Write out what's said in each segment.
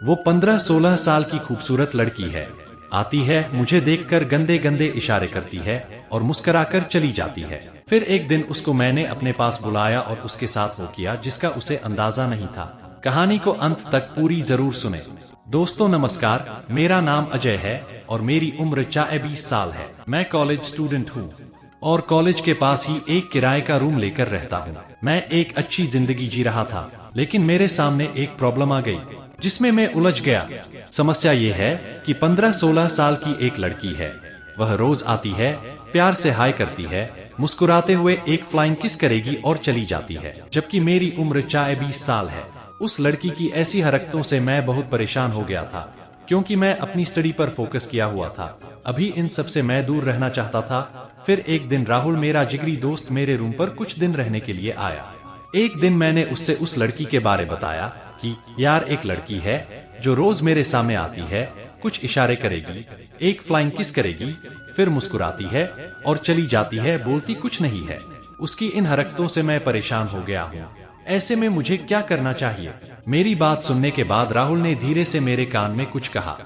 वो 15-16 साल की खूबसूरत लड़की है। आती है, मुझे देखकर गंदे गंदे इशारे करती है और मुस्कुराकर चली जाती है। फिर एक दिन उसको मैंने अपने पास बुलाया और उसके साथ वो किया जिसका उसे अंदाजा नहीं था। कहानी को अंत तक पूरी जरूर सुने। दोस्तों नमस्कार, मेरा नाम अजय है और मेरी उम्र 20 साल है। मैं कॉलेज स्टूडेंट हूँ और कॉलेज के पास ही एक किराए का रूम लेकर रहता हूँ। मैं एक अच्छी जिंदगी जी रहा था, लेकिन मेरे सामने एक प्रॉब्लम आ गई जिसमें मैं उलझ गया। समस्या ये है कि 15-16 साल की एक लड़की है। वह रोज आती है, प्यार से हाय करती है, मुस्कुराते हुए एक फ्लाइंग किस करेगी और चली जाती है, जबकि मेरी उम्र 20 साल है। उस लड़की की ऐसी हरकतों से मैं बहुत परेशान हो गया था, क्योंकि मैं अपनी स्टडी पर फोकस किया हुआ था। अभी इन सब से मैं दूर रहना चाहता था। फिर एक दिन राहुल, मेरा जिगरी दोस्त, मेरे रूम पर कुछ दिन रहने के लिए आया। एक दिन मैंने उससे उस लड़की के बारे बताया कि यार, एक लड़की है जो रोज मेरे सामने आती है, कुछ इशारे करेगी, एक फ्लाइंग किस करेगी, फिर मुस्कुराती है और चली जाती है, बोलती कुछ नहीं है। उसकी इन हरकतों से मैं परेशान हो गया हूँ। ऐसे में मुझे क्या करना चाहिए? मेरी बात सुनने के बाद राहुल ने धीरे से मेरे कान में कुछ कहा।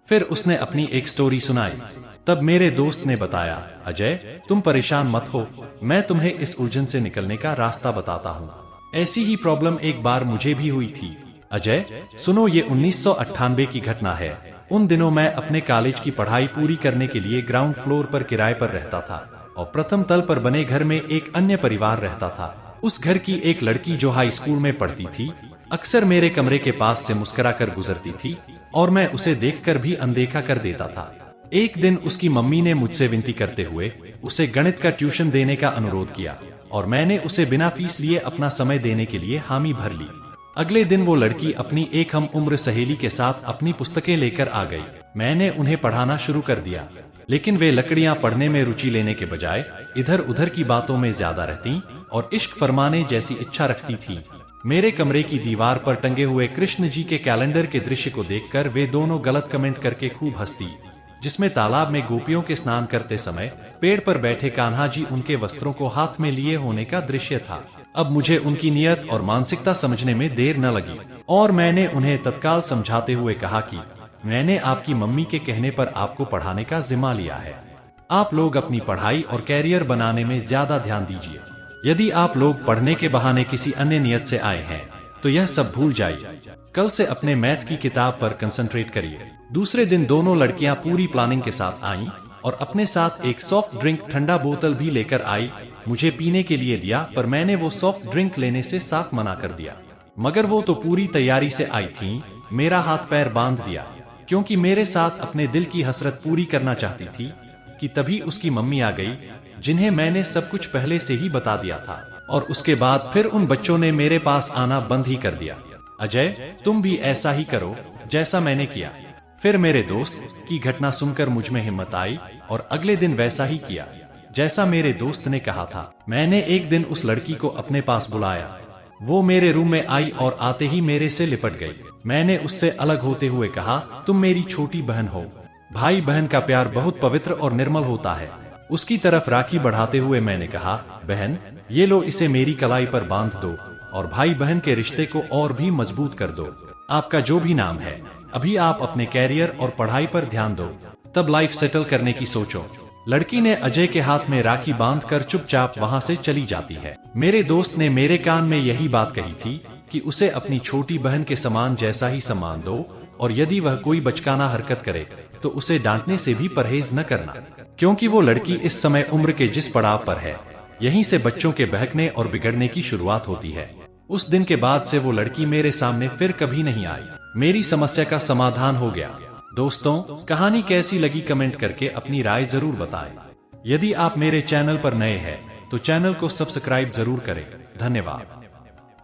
फिर उसने अपनी एक स्टोरी सुनाई। तब मेरे दोस्त ने बताया, अजय तुम परेशान मत हो, मैं तुम्हें इस उलझन से निकलने का रास्ता बताता हूँ। ऐसी ही प्रॉब्लम एक बार मुझे भी हुई थी। अजय सुनो, ये 1998 की घटना है। उन दिनों मैं अपने कॉलेज की पढ़ाई पूरी करने के लिए ग्राउंड फ्लोर पर किराए पर रहता था और प्रथम तल पर बने घर में एक अन्य परिवार रहता था। उस घर की एक लड़की जो हाई स्कूल में पढ़ती थी, अक्सर मेरे कमरे के पास से मुस्कुराकर गुजरती थी और मैं उसे देखकर भी अनदेखा कर देता था। एक दिन उसकी मम्मी ने मुझसे विनती करते हुए उसे गणित का ट्यूशन देने का अनुरोध किया और मैंने उसे बिना फीस लिए अपना समय देने के लिए हामी भर ली। अगले दिन वो लड़की अपनी एक हम उम्र सहेली के साथ अपनी पुस्तकें लेकर आ गई। मैंने उन्हें पढ़ाना शुरू कर दिया, लेकिन वे लकड़ियां पढ़ने में रुचि लेने के बजाय इधर उधर की बातों में ज्यादा रहती और इश्क फरमाने जैसी इच्छा रखती थी। मेरे कमरे की दीवार पर टंगे हुए कृष्ण जी के कैलेंडर के दृश्य को देखकर वे दोनों गलत कमेंट करके खूब हंसती, जिसमें तालाब में गोपियों के स्नान करते समय पेड़ पर बैठे कान्हा जी उनके वस्त्रों को हाथ में लिए होने का दृश्य था। अब मुझे उनकी नियत और मानसिकता समझने में देर न लगी और मैंने उन्हें तत्काल समझाते हुए कहा कि मैंने आपकी मम्मी के कहने पर आपको पढ़ाने का जिम्मा लिया है। आप लोग अपनी पढ़ाई और कैरियर बनाने में ज्यादा ध्यान दीजिए। यदि आप लोग पढ़ने के बहाने किसी अन्य नियत से आए हैं तो यह सब भूल जाइए। कल से अपने मैथ की किताब पर कंसंट्रेट करिए। दूसरे दिन दोनों लड़कियां पूरी प्लानिंग के साथ आईं और अपने साथ एक सॉफ्ट ड्रिंक ठंडा बोतल भी लेकर आई। मुझे पीने के लिए दिया, पर मैंने वो सॉफ्ट ड्रिंक लेने से साफ मना कर दिया। मगर वो तो पूरी तैयारी से आई थीं। मेरा हाथ पैर बांध दिया, क्योंकि मेरे साथ अपने दिल की हसरत पूरी करना चाहती थी कि तभी उसकी मम्मी आ गई, जिन्हें मैंने सब कुछ पहले से ही बता दिया था। और उसके बाद फिर उन बच्चों ने मेरे पास आना बंद ही कर दिया। अजय तुम भी ऐसा ही करो जैसा मैंने किया। फिर मेरे दोस्त की घटना सुनकर मुझ में हिम्मत आई और अगले दिन वैसा ही किया जैसा मेरे दोस्त ने कहा था। मैंने एक दिन उस लड़की को अपने पास बुलाया। वो मेरे रूम में आई और आते ही मेरे से लिपट गई। मैंने उससे अलग होते हुए कहा, तुम मेरी छोटी बहन हो। भाई बहन का प्यार बहुत पवित्र और निर्मल होता है। उसकी तरफ राखी बढ़ाते हुए मैंने कहा, बहन ये लो, इसे मेरी कलाई पर बांध दो और भाई बहन के रिश्ते को और भी मजबूत कर दो। आपका जो भी नाम है, अभी आप अपने कैरियर और पढ़ाई पर ध्यान दो, तब लाइफ सेटल करने की सोचो। लड़की ने अजय के हाथ में राखी बांधकर चुपचाप वहां से चली जाती है। मेरे दोस्त ने मेरे कान में यही बात कही थी कि उसे अपनी छोटी बहन के समान जैसा ही सम्मान दो और यदि वह कोई बचकाना हरकत करे तो उसे डांटने से भी परहेज न करना, क्योंकि वो लड़की इस समय उम्र के जिस पड़ाव पर है, यहीं से बच्चों के बहकने और बिगड़ने की शुरुआत होती है। उस दिन के बाद से वो लड़की मेरे सामने फिर कभी नहीं आई। मेरी समस्या का समाधान हो गया। दोस्तों, कहानी कैसी लगी कमेंट करके अपनी राय जरूर बताएं। यदि आप मेरे चैनल पर नए हैं तो चैनल को सब्सक्राइब जरूर करें। धन्यवाद।